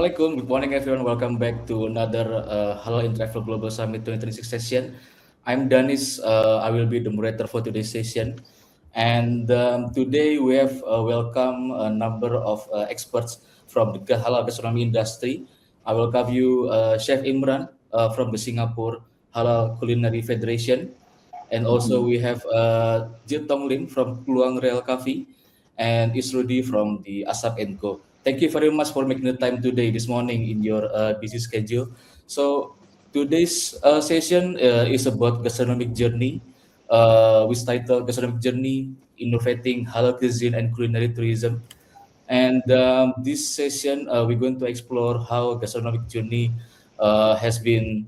Assalamualaikum. Good morning, everyone. Welcome back to another Halal in Travel Global Summit 2026 session. I'm Danis. I will be the moderator for today's session. And today we have welcome a number of experts from the halal gastronomy industry. I welcome you, Chef Imran from the Singapore Halal Culinary Federation. And also we have Tong from Kluang Real Cafe and Isrudy from the Asap & Co. Thank you very much for making the time today, this morning in your busy schedule. So today's session is about gastronomic journey, with title Gastronomic Journey, Innovating Halal Cuisine and Culinary Tourism. And this session, we're going to explore how gastronomic journey has been.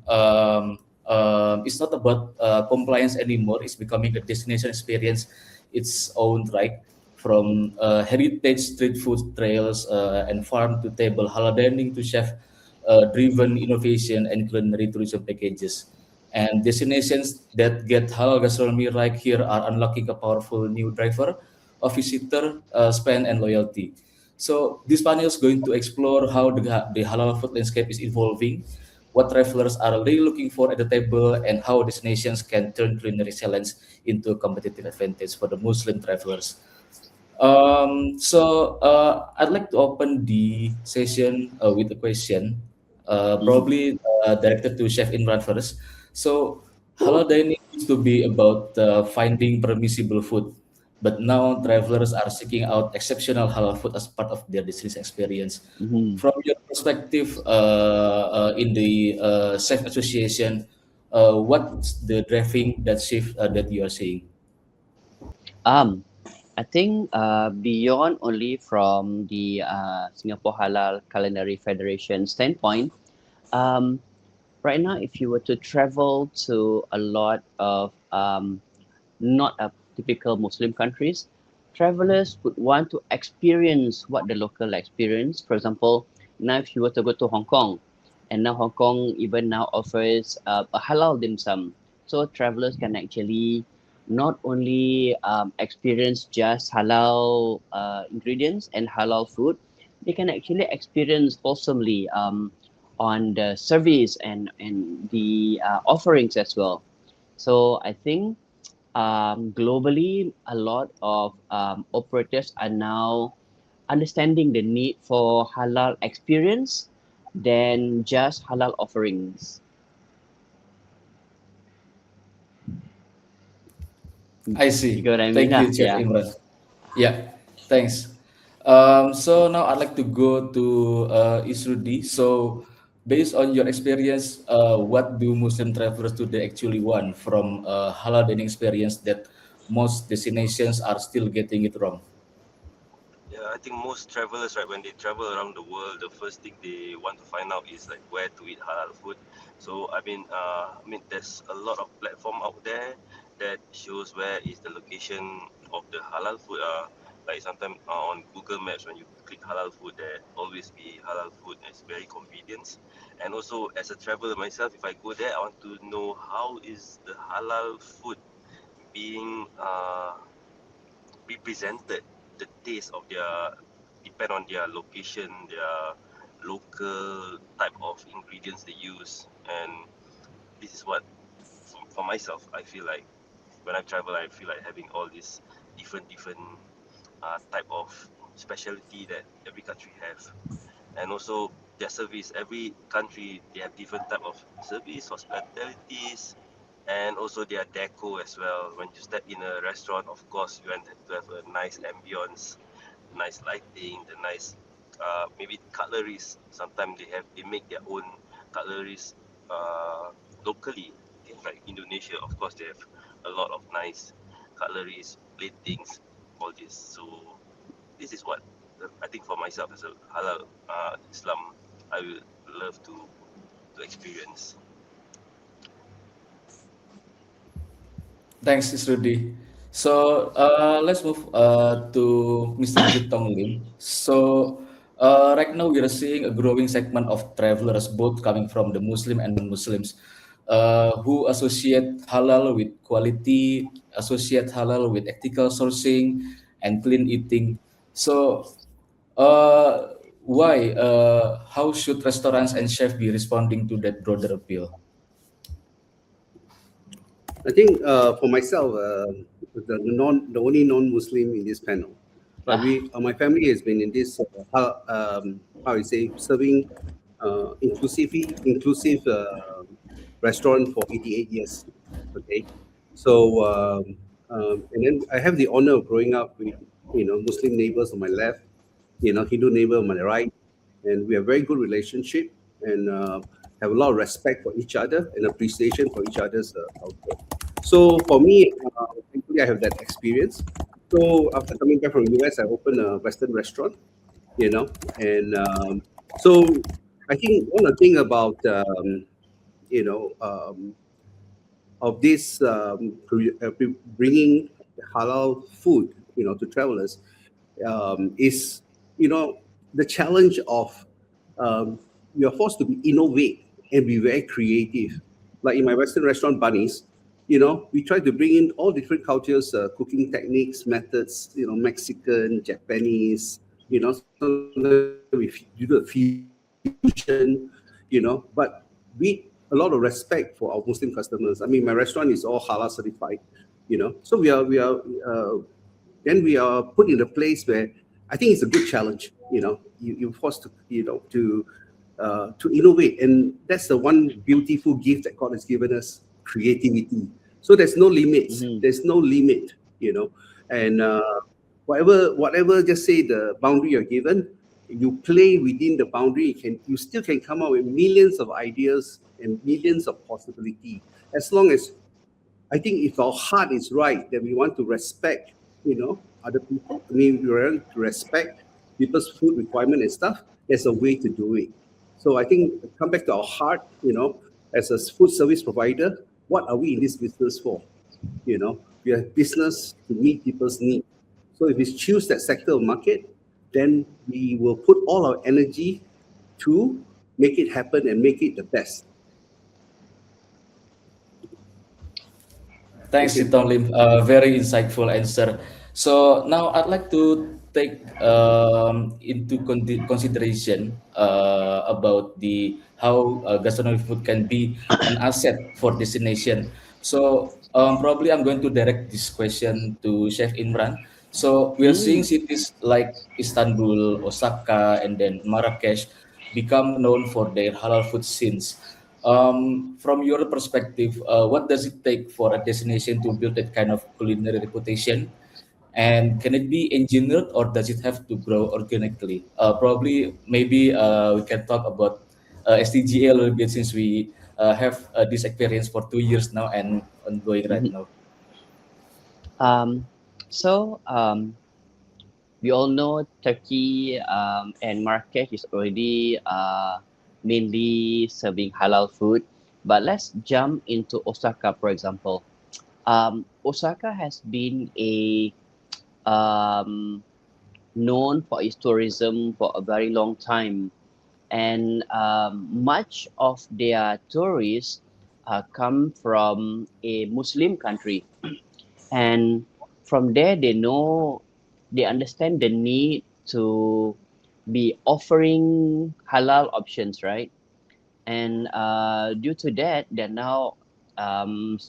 It's not about compliance anymore. It's becoming a destination experience, its own right. From heritage street food trails and farm to table halal dining to chef-driven innovation and culinary tourism packages. And destinations that get halal gastronomy right here are unlocking a powerful new driver of visitor spend and loyalty. So this panel is going to explore how the halal food landscape is evolving, what travelers are really looking for at the table, and how destinations can turn culinary excellence into a competitive advantage for the Muslim travelers. I'd like to open the session with a question, probably directed to Chef Imran first. So, halal dining used to be about finding permissible food, but now travelers are seeking out exceptional halal food as part of their destination experience. From your perspective in the Chef Association, what's the driving that shift that you are seeing? Um, I think beyond only from the Singapore Halal Culinary Federation standpoint, um, right now, if you were to travel to a lot of not a typical Muslim countries, travelers would want to experience what the local experience. For example, now if you were to go to Hong Kong, and now Hong Kong even now offers a halal dim sum, so travelers can actually not only experience just halal ingredients and halal food, they can actually experience wholesomely on the service and the offerings as well. So I think globally, a lot of operators are now understanding the need for halal experience than just halal offerings. I You see. get what I mean? Thank you, Chef Yeah. Imran. Yeah, thanks. So now I'd like to go to Isrudy. So, based on your experience, what do Muslim travelers today actually want from halal dining experience that most destinations are still getting it wrong? Yeah, I think most travelers, right, when they travel around the world, the first thing they want to find out is like where to eat halal food. So there's a lot of platform out there that shows where is the location of the halal food. Like sometimes on Google Maps, when you click halal food, there always be halal food. And it's very convenient. And also, as a traveler myself, if I go there, I want to know how is the halal food being represented, the taste of their depend on their location, their local type of ingredients they use. And this is what for myself I feel like when I travel, I feel like having all these different type of specialty that every country have. And also their service, every country they have different type of service, hospitalities, and also their deco as well. When you step in a restaurant, of course you want to have a nice ambience, nice lighting, the nice maybe cutleries. Sometimes they make their own cutleries uh, locally. Okay, like Indonesia, of course they have a lot of nice cutleries, platings, all this. So this is what I think for myself as a halal Islam, I will love to experience. Thanks, Isrudy. So let's move to Mr. Jitong Lim. So right now we are seeing a growing segment of travelers, both coming from the Muslim and non-Muslims, who associate halal with quality, associate halal with ethical sourcing and clean eating. So uh, why? How should restaurants and chefs be responding to that broader appeal? I think for myself, the only non-Muslim in this panel, but Ah, my family has been in this how you say serving inclusive restaurant for 88 years. Okay, so and then I have the honor of growing up with Muslim neighbors on my left, Hindu neighbor on my right, and we have very good relationship and have a lot of respect for each other and appreciation for each other's culture. So for me, thankfully I have that experience. So after coming back from US, I opened a Western restaurant, and so I think one of the thing about you know of this bringing halal food, to travelers, is the challenge of you're forced to be innovate and be very creative. Like in my Western restaurant, Bunnies, we try to bring in all different cultures, cooking techniques, methods, Mexican, Japanese, sometimes we do the fusion, but we a lot of respect for our Muslim customers. I mean, my restaurant is all halal certified, so then we are put in a place where I think it's a good challenge. You're forced to to innovate, and that's the one beautiful gift that God has given us: creativity. So there's no limits. mhm, There's no limit. And whatever, just say the boundary you're given, you play within the boundary. You still can come up with millions of ideas and millions of possibility, as long as I think if our heart is right, that we want to respect, other people. I mean, we want to respect people's food requirement and stuff. There's a way to do it. So I think come back to our heart, as a food service provider, what are we in this business for? We are business to meet people's needs. So if we choose that sector of market, then we will put all our energy to make it happen and make it the best. Thanks, Thank you. Sitong Lim. Very insightful answer. So now I'd like to take into consideration about the how gastronomic food can be an asset for destination. So probably I'm going to direct this question to Chef Imran. So we are seeing mm, cities like Istanbul, Osaka, and then Marrakesh become known for their halal food scenes. From your perspective, what does it take for a destination to build that kind of culinary reputation? And can it be engineered or does it have to grow organically? Probably, maybe we can talk about STGA a little bit since we have this experience for 2 years now and ongoing right mhm. now. Um, so we all know Turkey and Marrakesh is already mainly serving halal food. But let's jump into Osaka, for example. Osaka has been a um, known for its tourism for a very long time, and much of their tourists come from a Muslim country, and from there they understand the need to be offering halal options, right? And due to that, they're now um,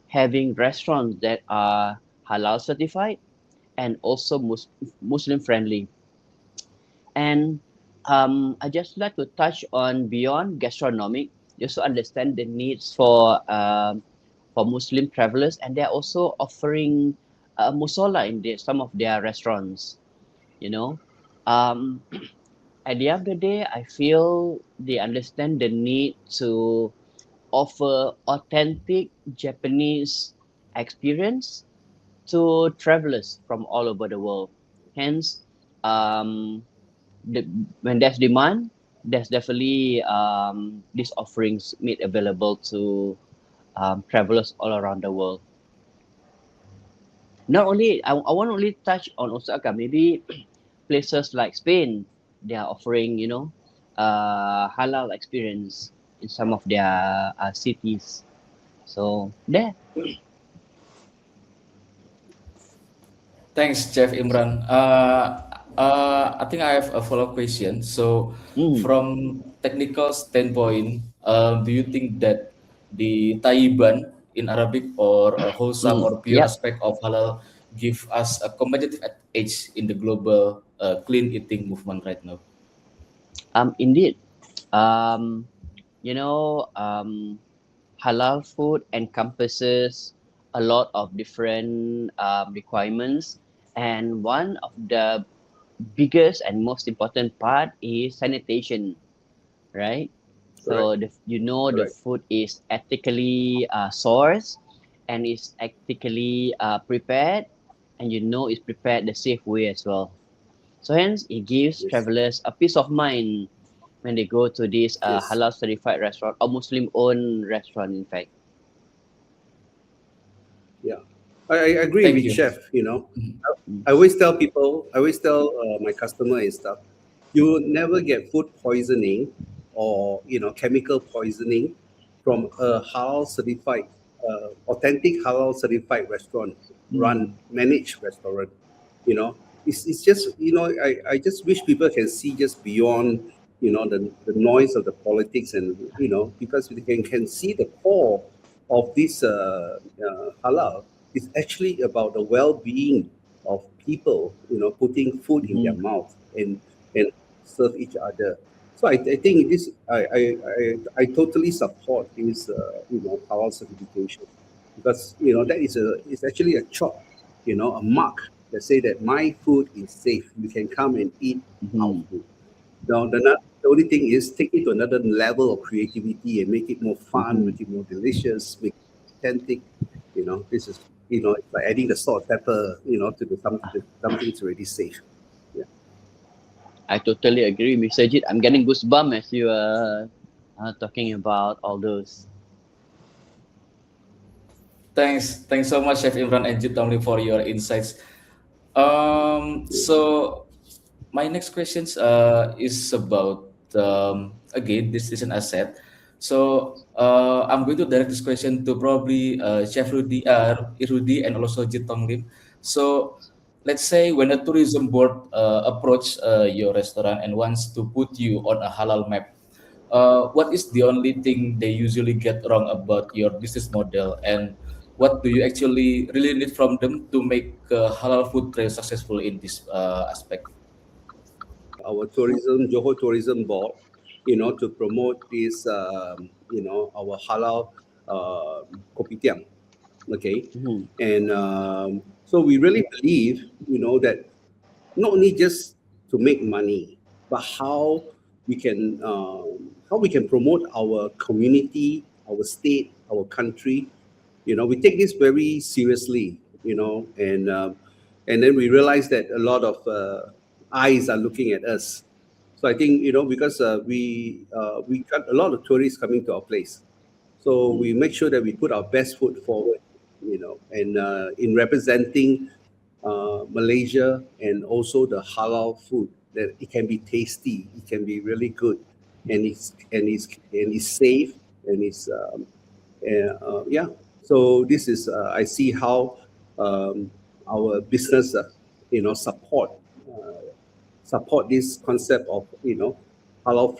having restaurants that are halal certified and also Muslim friendly. And I just like to touch on beyond gastronomic, just to understand the needs for Muslim travelers, and they're also offering musola in some of their restaurants. You know, um, at the end of the day, I feel they understand the need to offer authentic Japanese experience to travelers from all over the world. Hence, um, when there's demand, there's definitely these offerings made available to travelers all around the world. Not only I want to only touch on Osaka, maybe places like Spain, they are offering halal experience in some of their cities. So there. Thanks, Chef Imran. I think I have a follow-up question. So, Mm, from technical standpoint, do you think that the taiban in Arabic or a wholesome or pure yep. aspect of halal give us a competitive edge in the global clean eating movement right now? Indeed. Um, halal food encompasses a lot of different requirements, and one of the biggest and most important part is sanitation, right? Correct. So the Correct. food is ethically sourced and is ethically prepared, and it's prepared the safe way as well. So hence it gives Yes. travelers a peace of mind when they go to this Yes. halal certified restaurant or Muslim owned restaurant, in fact. Yeah, I agree Thank with you. Chef. Mhm. Mm. I always tell people, I always tell my customer and stuff, you will never get food poisoning or chemical poisoning from a halal certified, authentic halal certified restaurant, run Mm. managed restaurant. It's just I just wish people can see just beyond the noise of the politics, and because they can see the core of this halal is actually about the well-being of people, putting food in their Mhm. mouth and serve each other. So I think this I totally support this halal certification, because that is actually a chalk, a mark that say that my food is safe. You can come and eat our Mhm. food. Now the only thing is take it to another level of creativity and make it more fun, Mhm. make it more delicious, make it authentic. This is it's like adding the salt, pepper, to the something that's already safe. Yeah. I totally agree, Mr. Jit. I'm getting goosebumps as you are talking about all those. Thanks so much, Chef Imran and Jitomli, for your insights. So my next questions is about again, this is an asset. So I'm going to direct this question to probably Chef Irudi and also Jitong Lim. So let's say when a tourism board approach your restaurant and wants to put you on a halal map, what is the only thing they usually get wrong about your business model, and what do you actually really need from them to make halal food trail successful in this aspect? Our Johor Tourism Board, to promote this, our halal kopitiam. Okay, Mhm. and so we really believe, that not only just to make money, but how we can promote our community, our state, our country. We take this very seriously, and then we realize that a lot of eyes are looking at us. So I think, because we got a lot of tourists coming to our place, so Mhm. we make sure that we put our best foot forward, and in representing Malaysia, and also the halal food, that it can be tasty, it can be really good, and it's safe, and yeah. So this is I see how our business, uh, support this concept of halal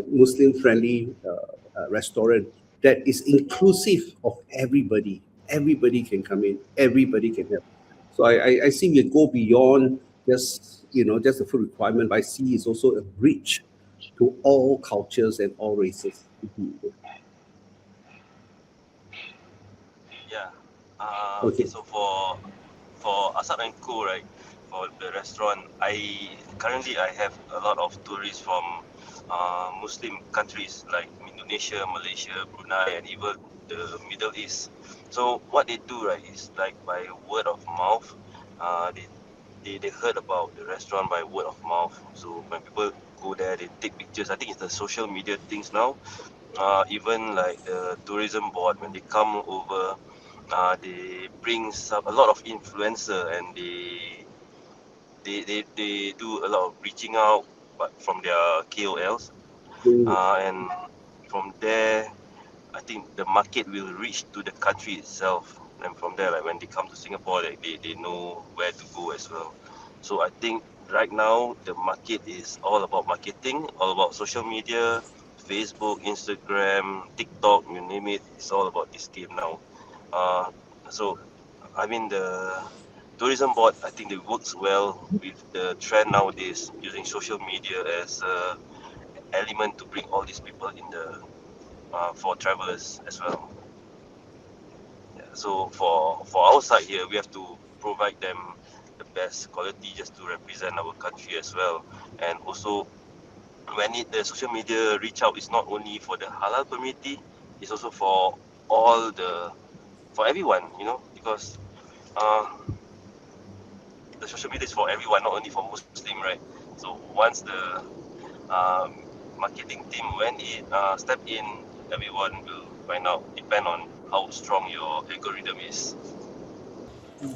Muslim friendly restaurant that is inclusive of everybody. Everybody can come in. Everybody can help. So I see we go beyond just the food requirement, but I see it's also a bridge to all cultures and all races. Mhm. Yeah. Okay. Okay. So for Asap and Co, right, for the restaurant, I have a lot of tourists from Muslim countries like Indonesia, Malaysia, Brunei, and even the Middle East. So what they do, right, is like by word of mouth. They heard about the restaurant by word of mouth. So when people go there, they take pictures. I think it's the social media things now. Even like the tourism board, when they come over, they bring a lot of influencer, and they do a lot of reaching out, but from their KOLs, Mm. and from there, I think the market will reach to the country itself, and from there, like when they come to Singapore, they know where to go as well. So I think right now the market is all about marketing, all about social media, Facebook, Instagram, TikTok, you name it. It's all about this game now. Uh, so I mean the tourism board, I think it works well with the trend nowadays using social media as a element to bring all these people in the for travelers as well. Yeah. So for our side here, we have to provide them the best quality just to represent our country as well, and also when the social media reach out, it's not only for the halal community, it's also for all the for everyone, because uh, the social media is for everyone, not only for Muslim, right? So once the um, marketing team step in, everyone will find out, depend on how strong your algorithm is.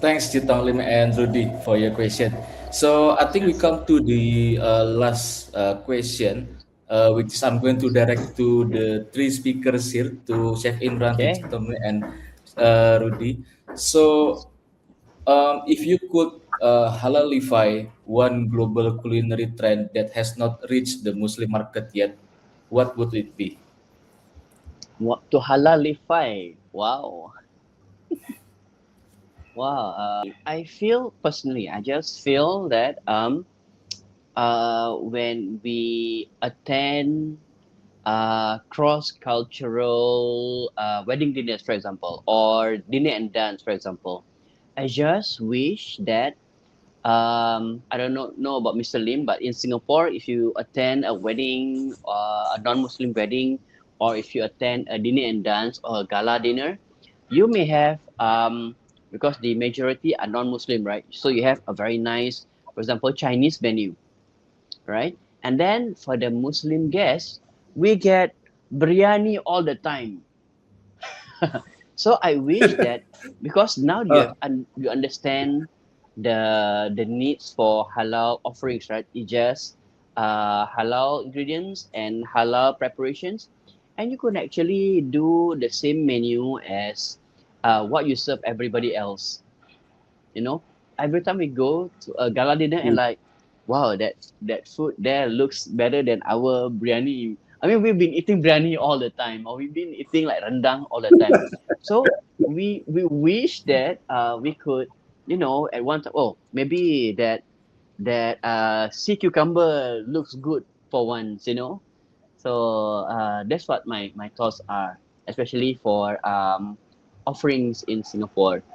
Thanks, Chitong Lim and Rudy, for your question. So I think we Yes. come to the last question, which is I'm going to direct to the three speakers here, to Chef Imran, to Okay. Chitong Lim, and Rudy. So if you could halalify one global culinary trend that has not reached the Muslim market yet, what would it be? What to halalify? Wow. Wow. I feel personally, I just feel that when we attend cross cultural wedding dinners, for example, or dinner and dance, for example, I just wish that I don't know about Mr. Lim, but in Singapore, if you attend a wedding, a non-Muslim wedding, or if you attend a dinner and dance or a gala dinner, you may have because the majority are non-Muslim, right? So you have a very nice, for example, Chinese menu, right? And then for the Muslim guests, we get biryani all the time. So I wish that because now Uh, you understand the needs for halal offerings, right? It just halal ingredients and halal preparations, and you could actually do the same menu as what you serve everybody else. You know, every time we go to a gala dinner and mm. like, wow, that food there looks better than our biryani. I mean, we've been eating biryani all the time, or we've been eating like rendang all the time. So we wish that we could, at one time, oh, maybe that sea cucumber looks good for once, So that's what my thoughts are, especially for offerings in Singapore.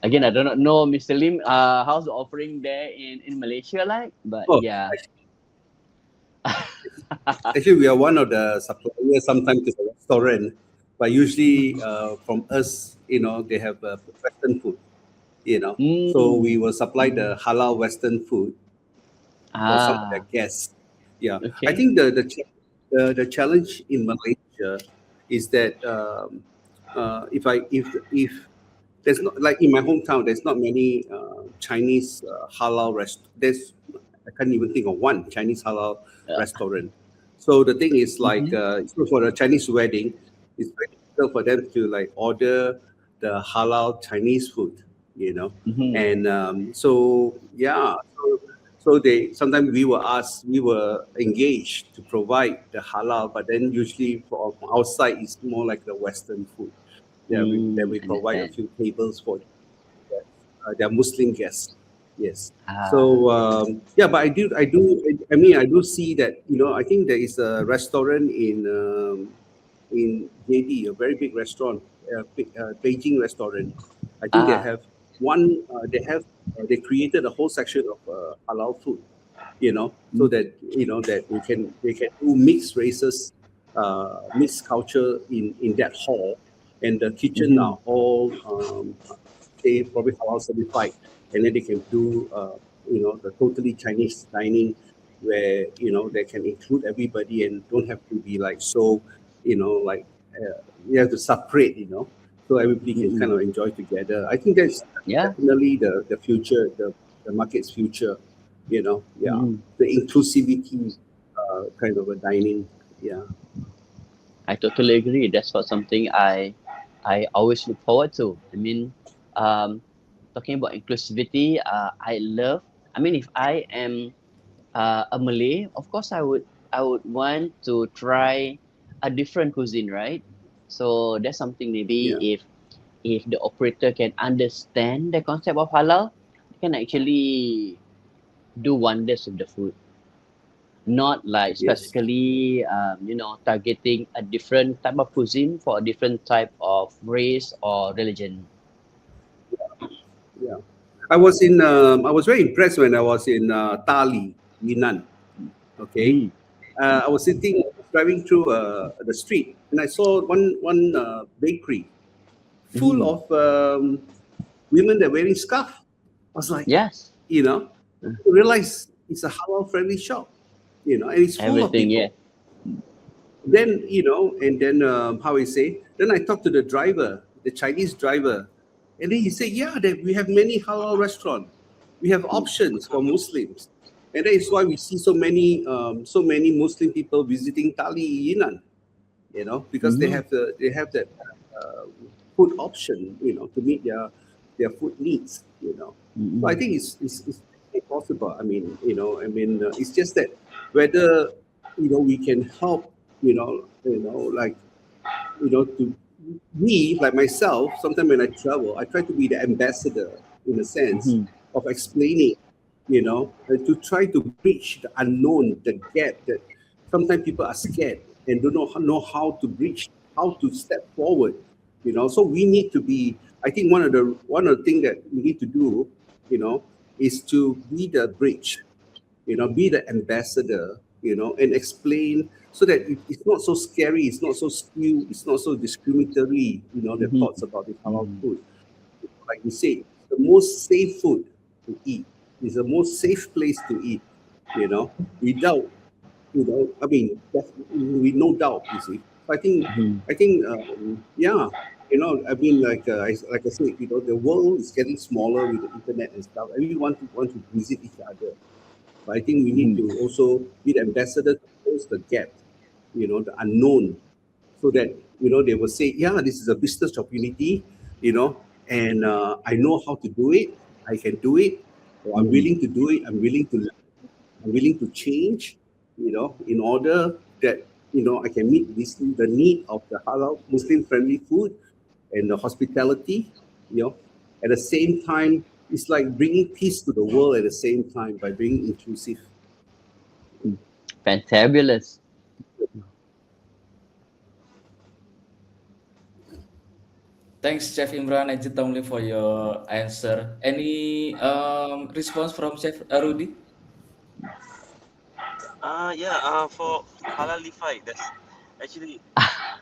Again, I do not know, Mr. Lim, how's the offering there in Malaysia like? But Oh, yeah. actually, we are one of the suppliers sometimes to the restaurant, but usually from us, they have Western food. So we Mm. will supply the halal Western food for some of their Ah, guests. Yeah, I okay. think the challenge in Malaysia is that if there's not, like in my hometown, there's not many Chinese halal There's, I can't even think of one Chinese halal Uh, restaurant. So the thing is like mm-hmm. so for a Chinese wedding, it's very difficult for them to like order the halal Chinese food. Mm-hmm. And so yeah, so they sometimes we were engaged to provide the halal, but then usually from outside it's more like the Western food. Yeah, then we provide a Understand. few tables for their Muslim guests. Yes. Ah, So yeah, but I mean, I do see that. I think there is a restaurant in JD, a very big restaurant, Beijing restaurant. I think they ah. have one. They created a whole section of halal food. So Mm, that that they can do mixed races, mixed culture in that hall, and the kitchen mm-hmm. are all say probably halal certified, and then they can do the totally Chinese dining where they can include everybody and don't have to be like so like you have to separate so everybody can kind Mm-mm. of enjoy together. I think that's Yeah. definitely the future, the market's future. Yeah, Mm-mm. the inclusivity kind of a dining. Yeah. I totally agree. That's what something I always look forward to. I mean, talking about inclusivity, I love. I mean, if I am a Malay, of course I would want to try a different cuisine, right? So that's something maybe Yeah. if the operator can understand the concept of halal, they can actually do wonders with the food. Not like Yes. specifically, targeting a different type of cuisine for a different type of race or religion. Yeah. I was very impressed when I was in Tali, Yunnan. Okay. Mm. I was driving through the street, and I saw one bakery full Mm. of women that wearing scarf. I was like, Yes. you know, Uh, I realized it's a halal friendly shop, and it's full of Everything, yeah. people. Then and then how I say, then I talked to the driver, the Chinese driver, and then he said, yeah, that we have many halal restaurants, we have Mm. options for Muslims, and that is why we see so many Muslim people visiting Tali Yinan, because they Mm-hmm. have that uh, food option, to meet their food needs. So I Mm-hmm. think it's possible. It's just that whether we can help, like to me, like myself. Sometimes when I travel, I try to be the ambassador in a sense Mm-hmm. of explaining, and to try to bridge the unknown, the gap that sometimes people are scared and don't know how to bridge, how to step forward. So we need to be. I think one of the things that we need to do, is to be the bridge, be the ambassador, and explain so that it's not so scary, it's not so skewed, it's not so discriminatory, the thoughts about the halal Mm-hmm. food. Like you say, it's the most safe food to eat. It's the most safe place to eat, without, with no doubt, you see. So Mm-hmm. I think, yeah, like I said, the world is getting smaller with the internet and stuff. Everyone want to visit each other. But I think we need Mm-hmm. to also be the ambassador to close the gap, the unknown, so that they will say, yeah, this is a business opportunity, and I know how to do it. I can do it, or I'm Mm-hmm. willing to do it. I'm willing to change, in order that I can meet the need of the halal Muslim friendly food and the hospitality. At the same time, it's like bringing peace to the world at the same time by being inclusive. Fantabulous. Thanks, Chef Imran and Jitomli, for your answer. Any response from Chef Rudy? Yeah. For halalified, that's actually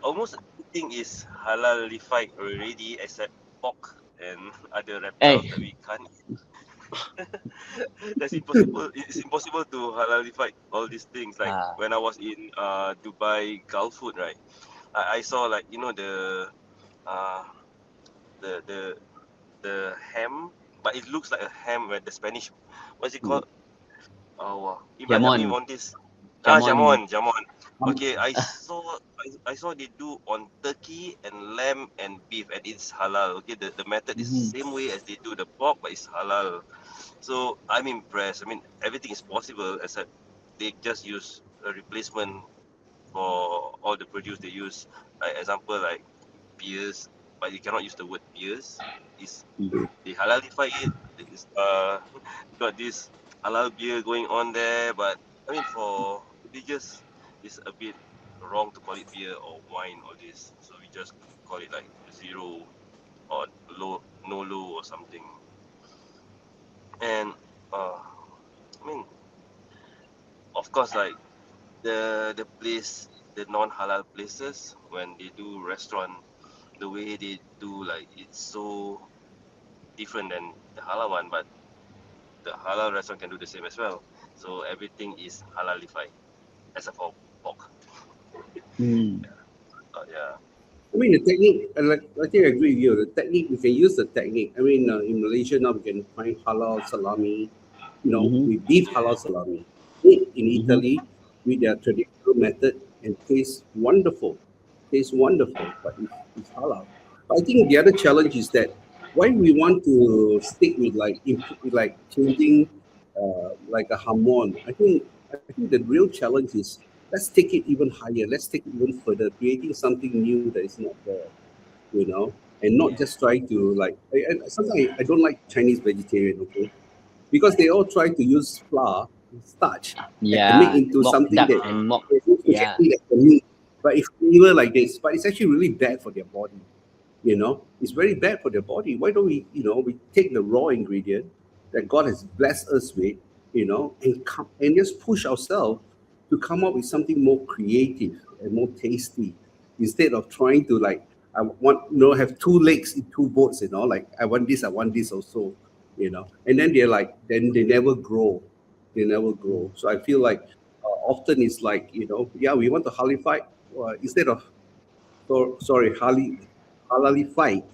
almost everything is halalified already, except pork and other reptiles Hey. that we can't. That's impossible. It's impossible to halalify all these things. Like Ah. when I was in Dubai Gulf food, right? I saw, like, uh the the the ham, but it looks like a ham with the Spanish. What's it Mm. called? Oh, wow. Imran, help me Jamon. on this. Jamon. Jamon. Um, Okay, I saw they do on turkey and lamb and beef, and it's halal. Okay, the method is Mm-hmm. the same way as they do the pork, but it's halal. So I'm impressed. I mean, everything is possible, except they just use a replacement for all the produce they use. Like example, like beers, but you cannot use the word beers. Is they halalify it? It's got this halal beer going on there, but I mean, for religious, it's a bit wrong to call it beer or wine or this. So we just call it like zero or low, no low or something. And I mean, of course, like the place, the non-halal places, when they do restaurant, the way they do, like, it's so different than the halal one, but the halal restaurant can do the same as well. So everything is halalified except for pork. Mm. Yeah. the technique, I think I agree with you. The technique, we can use the technique. In Malaysia now we can find halal salami, Mm-hmm. with beef halal salami. Made in Mm-hmm. Italy with their traditional method and tastes wonderful. Tastes wonderful, but it's halal. But I think the other challenge is that why we want to stick with like changing like a hamon. I think the real challenge is let's take it even higher. Let's take it even further, creating something new that is not there, and not just try to like. Sometimes I don't like Chinese vegetarian, okay, because they all try to use flour, starch, and make Yeah, into mock something duck that and mock. they look Yeah. exactly like the meat, but it's flavor like this. But it's actually really bad for their body. It's very bad for their body. Why don't we take the raw ingredient that God has blessed us with, and just push ourselves to come up with something more creative and more tasty, instead of trying to like I want have two legs in two boats, like I want this also, and then then they never grow, So I feel like often it's like yeah, we want to halify instead of sorry, halalified.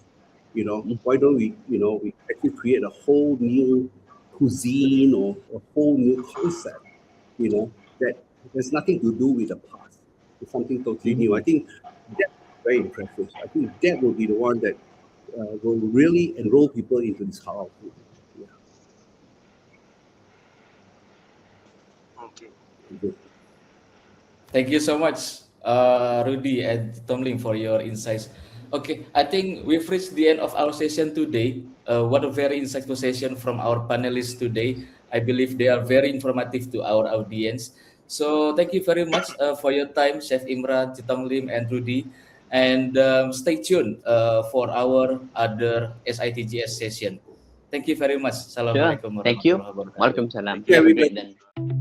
Why don't we actually create a whole new cuisine or a whole new concept, that has nothing to do with the past. It's something totally new. I Mhm. think that's very impressive. I think that will be the one that will really enroll people into this halal food. Yeah. Okay. Good. Thank you so much, Rudy and Tomlin, for your insights. Okay, I think we've reached the end of our session today. What a very insightful session from our panelists today. I believe they are very informative to our audience. So thank you very much for your time, Chef Imran, Tomlin, and Rudy. And stay tuned for our other SITGS session. Thank you very much. Sure. Assalamualaikum Thank you. warahmatullahi wabarakatuh. Walaikum salam. Thank you, You have a everybody. great day.